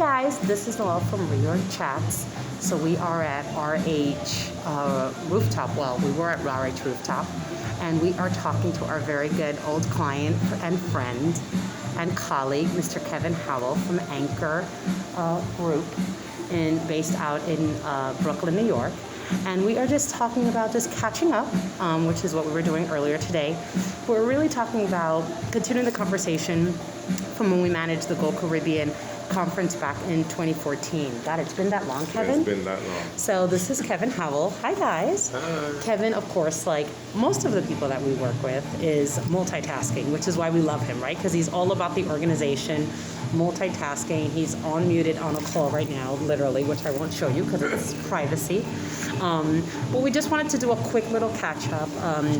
guys, this is Noelle from ReOrgChats. So we are at RH Rooftop. Well, we were at RH Rooftop, and we are talking to our very good old client and friend and colleague, Mr. Kevin Howell from Anchor Group, based out in Brooklyn, New York. And we are just talking about just catching up, which is what we were doing earlier today. But we're really talking about continuing the conversation from when we managed the Gold Caribbean conference back in 2014. God, it's been that long, Kevin? It's been that long. So this is Kevin Howell. Hi, guys. Hi. Kevin, of course, like most of the people that we work with, is multitasking, which is why we love him, right? Because he's all about the organization, multitasking. He's unmuted on a call right now, literally, which I won't show you because it's privacy. But we just wanted to do a quick little catch-up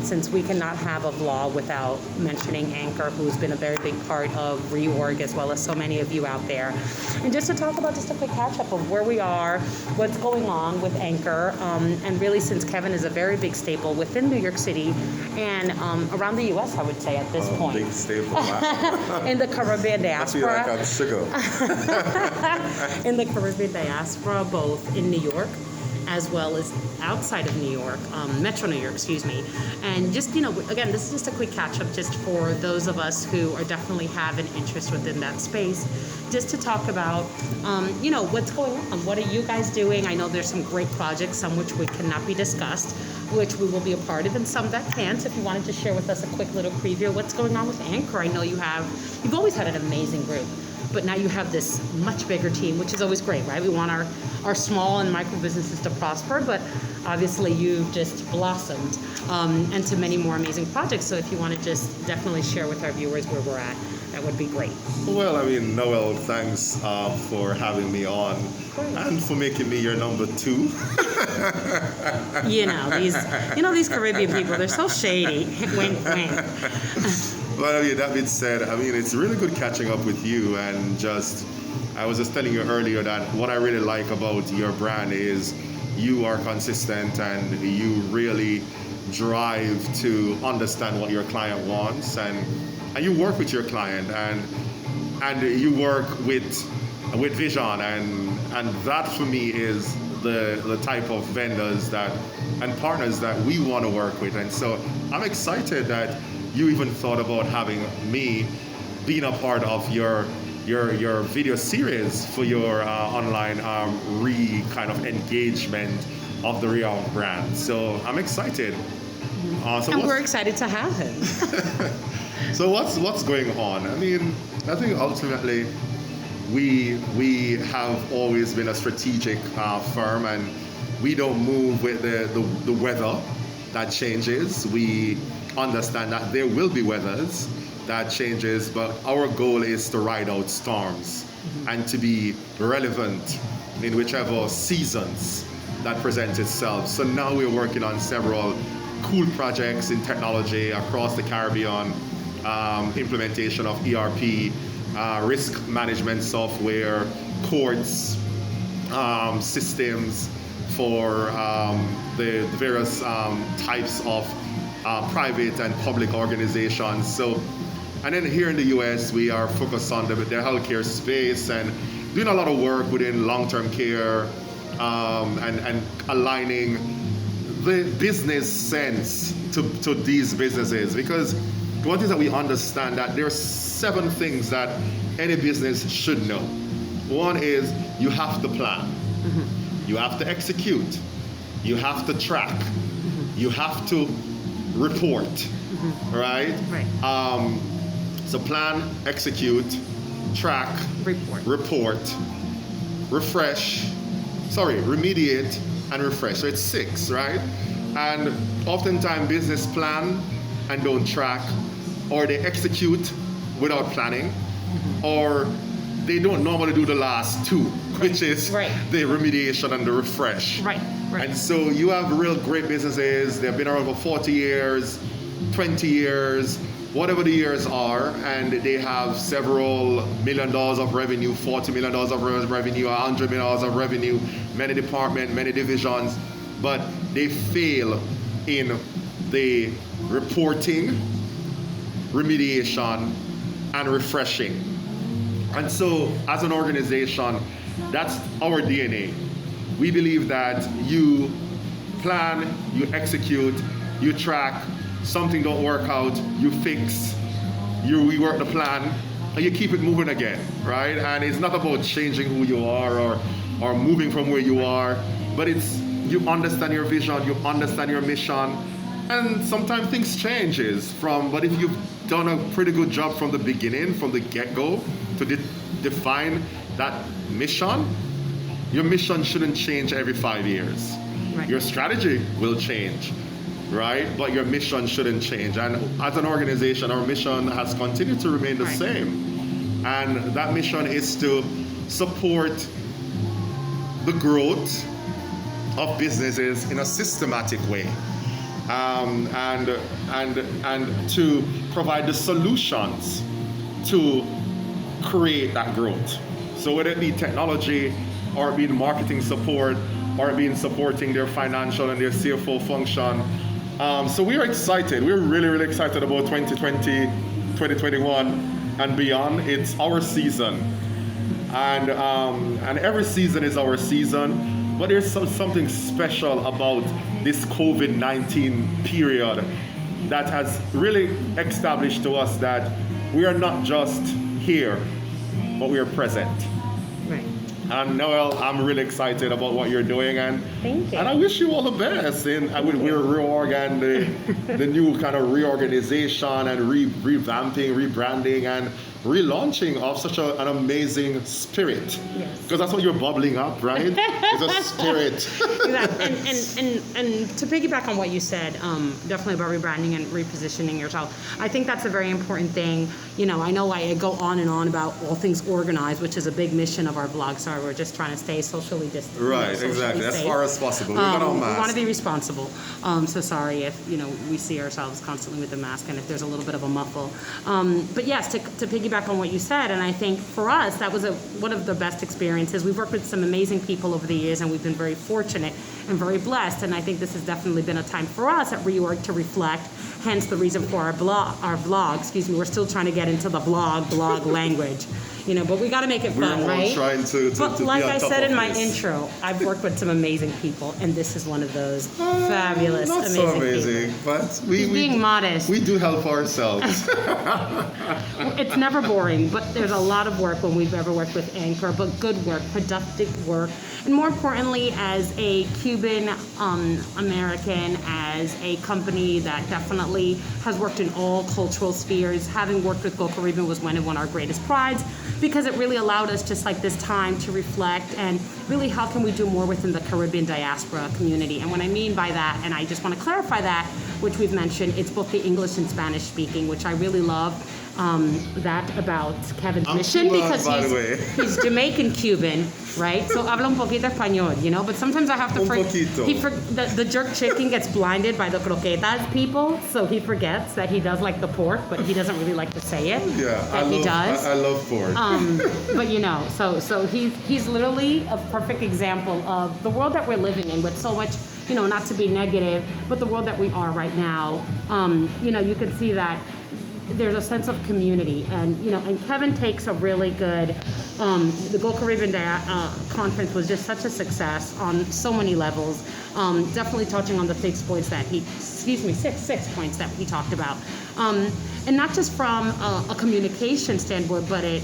since we cannot have a vlog without mentioning Anchor, who's been a very big part of ReOrg, as well as so many of you out there. And just to talk about just a quick catch-up of where we are, what's going on with Anchor, and really since Kevin is a very big staple within New York City and around the U.S., I would say at this point. Big staple. In the Caribbean diaspora. I feel like I'm sugar. In the Caribbean diaspora, both in New York as well as outside of New York, Metro New York, excuse me. And just, again, this is just a quick catch up just for those of us who are definitely have an interest within that space, just to talk about, what's going on. What are you guys doing? I know there's some great projects, some which we cannot be discussed, which we will be a part of, and some that can't. If you wanted to share with us a quick little preview of what's going on with Anchor. I know you've always had an amazing group, but now you have this much bigger team, which is always great, right? We want our small and micro businesses to prosper, but obviously you've just blossomed into many more amazing projects. So if you want to just definitely share with our viewers where we're at, that would be great. Well, Noel, thanks for having me on and for making me your number 2. These Caribbean people, they're so shady. Wink, wink. Well, that being said, it's really good catching up with you, and I was just telling you earlier that what I really like about your brand is you are consistent and you really drive to understand what your client wants, and you work with your client and you work with vision, and that for me is the type of vendors and partners that we want to work with. And so I'm excited that you even thought about having me being a part of your video series for your online kind of engagement of the ReOrg brand. So I'm excited. And we're excited to have him. So what's going on? I think ultimately we have always been a strategic firm, and we don't move with the weather that changes. We understand that there will be weathers that changes, but our goal is to ride out storms and to be relevant in whichever seasons that presents itself. So now we're working on several cool projects in technology across the Caribbean, implementation of ERP, risk management software, courts, systems for the various types of private and public organizations. So, and then here in the US, we are focused on the healthcare space and doing a lot of work within long-term care and aligning the business sense to these businesses. Because one thing that we understand that there are 7 things that any business should know. One is you have to plan, you have to execute, you have to track, you have to report, right? So plan, execute, track, report, remediate, and refresh. So it's 6, right? And oftentimes business plan and don't track, or they execute without planning, or they don't normally do the last 2, which is the remediation and the refresh. Right. And so you have real great businesses. They've been around for 40 years, 20 years, whatever the years are, and they have several $1 million of revenue, $40 million of revenue, $100 million of revenue, many departments, many divisions, but they fail in the reporting, remediation, and refreshing. And so, as an organization, that's our DNA. We believe that you plan, you execute, you track, something don't work out, you fix, you rework the plan, and you keep it moving again, right? And it's not about changing who you are or moving from where you are, but it's you understand your vision, you understand your mission, and sometimes things changes but if you've done a pretty good job from the beginning, from the get-go, to define that mission, your mission shouldn't change every 5 years. Right. Your strategy will change, right? But your mission shouldn't change. And as an organization, our mission has continued to remain the same. And that mission is to support the growth of businesses in a systematic way, and to provide the solutions to create that growth. So whether it be technology, or it be marketing support, or it be supporting their financial and their CFO function. So we are excited. We're really, really excited about 2020, 2021 and beyond. It's our season. And every season is our season. But there's something special about this COVID-19 period that has really established to us that we are not just here, but we are present. Right. And Noel, I'm really excited about what you're doing, and Thank you. And I wish you all the best. And we're ReOrg and the new kind of reorganization and revamping, rebranding, and relaunching of such an amazing spirit. Yes. Because that's what you're bubbling up, right? It's a spirit. Exactly. And to piggyback on what you said, definitely about rebranding and repositioning yourself. I think that's a very important thing. You know I go on and on about all things organized, which is a big mission of our blog. Sorry, we're just trying to stay socially distant. Right, socially exactly. safe. As far as possible. We're not on We mask. want to be responsible. So sorry if we see ourselves constantly with the mask and if there's a little bit of a muffle. But yes, to piggyback on what you said, and I think for us that was one of the best experiences. We've worked with some amazing people over the years, and we've been very fortunate and very blessed. And I think this has definitely been a time for us at ReOrg to reflect. Hence the reason for our blog. Excuse me. We're still trying to get into the blog language. But we got to make it fun, We're all right? trying to But be like on I top said of in my this. intro, I've worked with some amazing people, and this is one of those fabulous, Not amazing so amazing, people. but we Being modest. We do help ourselves. It's never boring, but there's a lot of work when we've ever worked with Anchor, but good work, productive work. And more importantly, as a Cuban American, as a company that definitely has worked in all cultural spheres, having worked with Go Caribbean was one of our greatest prides, because it really allowed us just like this time to reflect and really how can we do more within the Caribbean diaspora community. And what I mean by that, and I just want to clarify that, which we've mentioned, it's both the English and Spanish speaking, which I really love. That about Kevin's mission, Cuban, because by the way. he's Jamaican Cuban, right? So habla un poquito español, but sometimes I have to Un poquito. the jerk chicken gets blinded by the croquetas people, so he forgets that he does like the pork, but he doesn't really like to say it. Yeah, he does. I love pork. But so he's literally a perfect example of the world that we're living in with so much, not to be negative, but the world that we are right now. You can see that there's a sense of community, and Kevin takes a really good. The Go Caribbean conference was just such a success on so many levels. Definitely touching on the 6 points that six points that he talked about, and not just from a communication standpoint, but it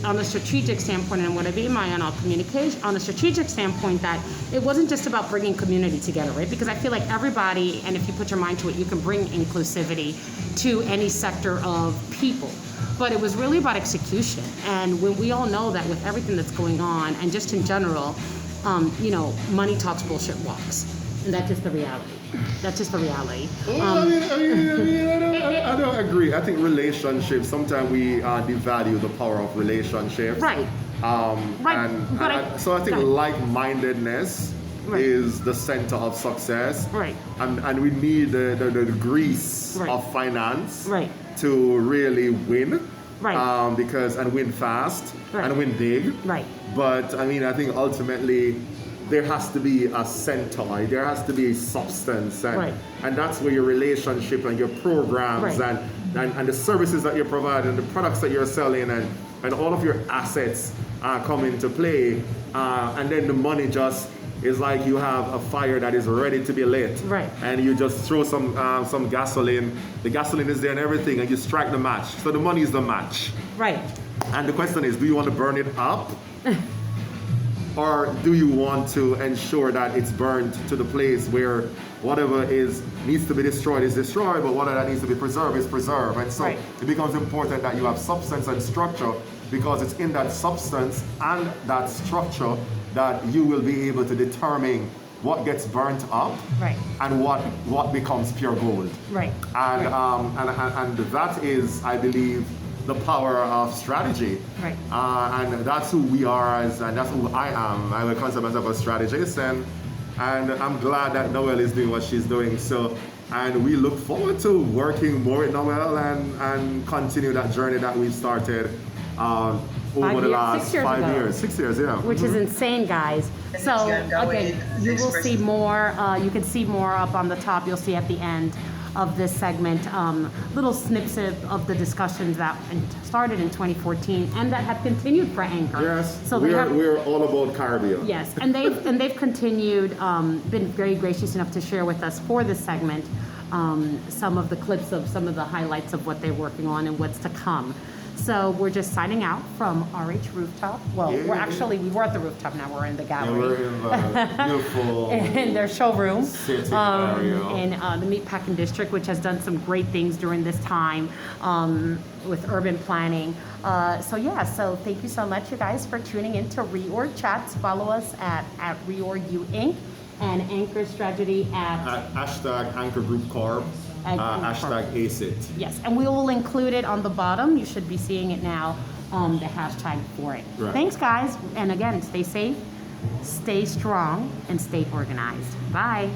on a strategic standpoint, and what I mean by on a strategic standpoint, that it wasn't just about bringing community together, right? Because I feel like everybody, and if you put your mind to it, you can bring inclusivity to any sector of people. But it was really about execution. And when we all know that with everything that's going on, and just in general, money talks, bullshit walks. And that's just the reality. That's just the reality. I don't agree. I think relationships, sometimes we devalue the power of relationships. Right. Right. So I think like-mindedness is the center of success. Right. And we need the grease of finance to really win. Right. And win fast and win big. Right. But I think ultimately there has to be a center, there has to be a substance, and that's where your relationship and your programs and the services that you provide and the products that you're selling and and all of your assets come into play, and then the money just is like you have a fire that is ready to be lit, Right. and you just throw some gasoline. The gasoline is there and everything, and you strike the match. So the money is the match. Right. And the question is, do you want to burn it up? Or do you want to ensure that it's burned to the place where whatever needs to be destroyed is destroyed, but whatever that needs to be preserved is preserved? And so Right. it becomes important that you have substance and structure, because it's in that substance and that structure that you will be able to determine what gets burnt up, Right. and what becomes pure gold. Right. And that is, I believe, the power of strategy. Right. And that's who we are, and that's who I am. I would consider myself a strategist, and I'm glad that Noelle is doing what she's doing. So, and we look forward to working more with Noelle and continue that journey that we've started over the last 6 years 5 ago. years. 6 years, yeah. Which is insane, guys. So again, you will see more. You can see more up on the top. You'll see at the end of this segment little snippets of the discussions that started in 2014 and that have continued for Anchor. Yes. So we're all about Caribbean. Yes, and they've continued, been very gracious enough to share with us for this segment some of the clips of some of the highlights of what they're working on and what's to come. So we're just signing out from RH Rooftop. Well, Yeah. we were at the rooftop, now we're in the Yeah, gallery. we're in the beautiful In their showroom sitting area. in the Meatpacking District, which has done some great things during this time with urban planning. So thank you so much, you guys, for tuning in to ReOrgChats. Follow us at ReOrgU Inc. and Anchor Strategy at Hashtag Anchor Group Corp. Hashtag ACIT. Yes, and we will include it on the bottom. You should be seeing it now, the hashtag for it. Right. Thanks, guys. And again, stay safe, stay strong, and stay organized. Bye.